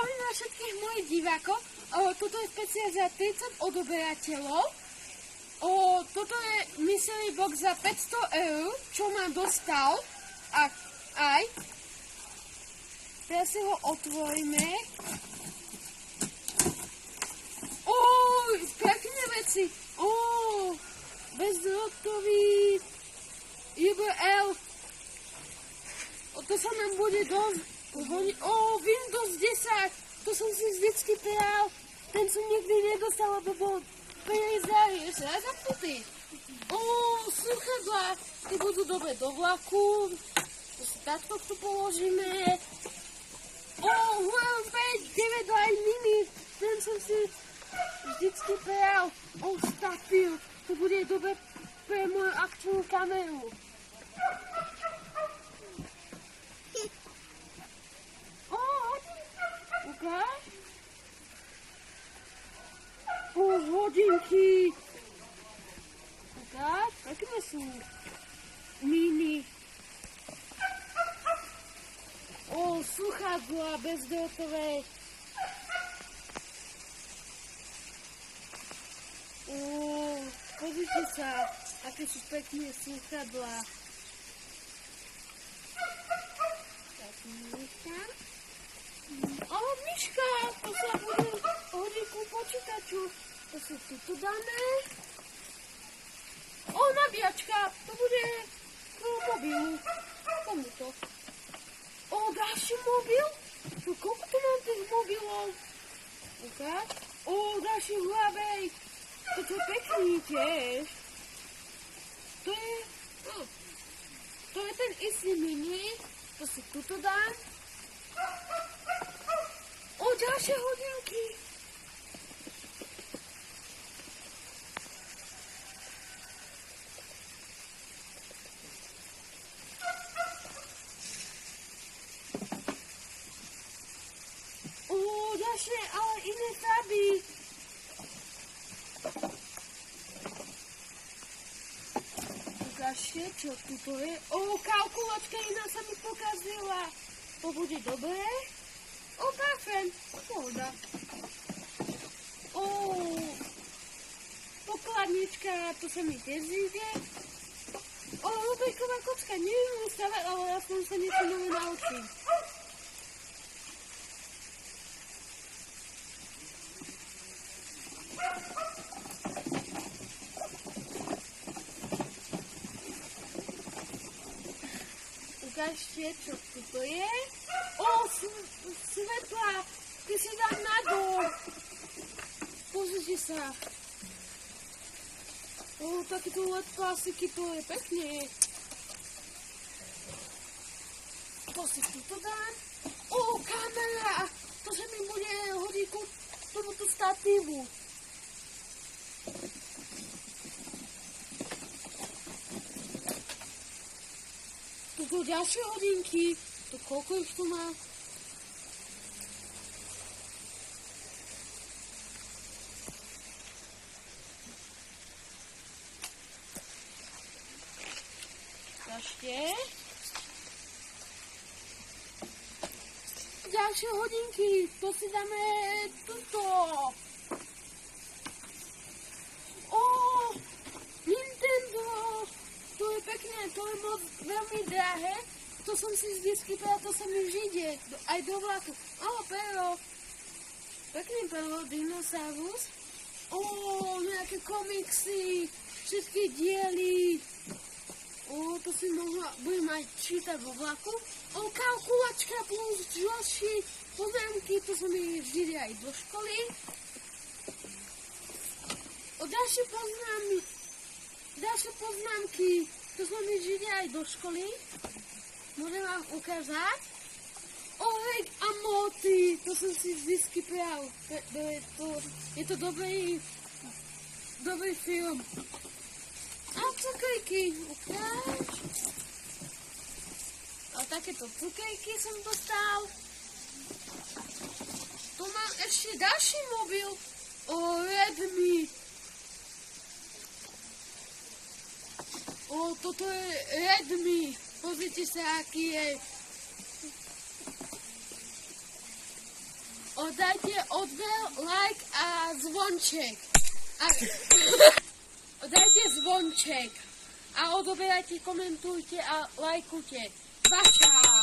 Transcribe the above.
Zdravím vás všetkých mojich divákov. Toto je špeciál za 30 odoberateľov. Toto je mystery box za 500 €, čo ma dostal. A aj. Teraz si ho otvoríme. Pekné veci. Bezdrôtový JBL. To sa nám bude dosť. Windows 10. To som si vždycky prijal. Ten som nikdy nedostal, lebo bol starý. Ešte raz zapnutý. Sluchadlá. Ty budú dobre do vlaku. To si takto tu položíme. Huawei P9 Lite Mini. Ten som si vždycky prijal. Statil. To bude dobre pre moju akčnú kameru. Ukáž? Hodinky. Ukáž? Pekné sú. Mini. Sluchadlá bezdrôtové. Pozrite sa, aké sú pekné sluchadlá. Myška, to sa bude hodiť ku počítaču. To si tu dáme. Nabíjačka, to bude k mobilu. Tomuto. Ďalší mobil? Koľko tu mám tých mobilov? Ukáž? Ďalší Huawei. Toto je pekný tiež. To je ten istý mini. To si tuto dám. Ďalšie hodinky. Ďalšie, ale iné farby. Ukážte, čo tuto je. Kalkulačka iná sa mi pokazila. To bude dobré. Parfém, pohoda. Pokladnička, to sa mi tiež zíde. Rubriková kocka, neviem ju stavať, ale aspoň sa niečo nové naučím. Ukážte, čo tuto je. Svetla, ty si dám na dom. Pozrite sa. Takéto LED plastiky, to je pekne. To si tuto dám. Kamera. To sa mi bude hodiť ku tomuto statívu. Toto ďalšie hodinky. To koľko ich tu má? Ešte. Ďalšie hodinky. To si dáme tuto. Nintendo. To je pekné. To je moc veľmi drahé. To som si vždycky povedal, to sa mi vžíde, aj do vlaku. Pero, pekný pero, dinosaurus. Nejaké komiksy, všetky diely. To si budem aj čítať vo vlaku. Kalkulačka plus ďalšie poznámky, to sa mi vžíde aj do školy. Ďalšie poznámky, to sa mi vžíde aj do školy. Môžem vám ukázať. Rick a Morty, to som si vždycky prijal. Je to dobrý film. A cukejky, ukáž. Takéto cukejky som dostal. Tu mám ešte ďalší mobil. Redmi. Toto je Redmi. Pozrite sa, aký je. Dajte odber, like a zvonček. Dajte zvonček. A odoberajte, komentujte a lajkujte. Čau.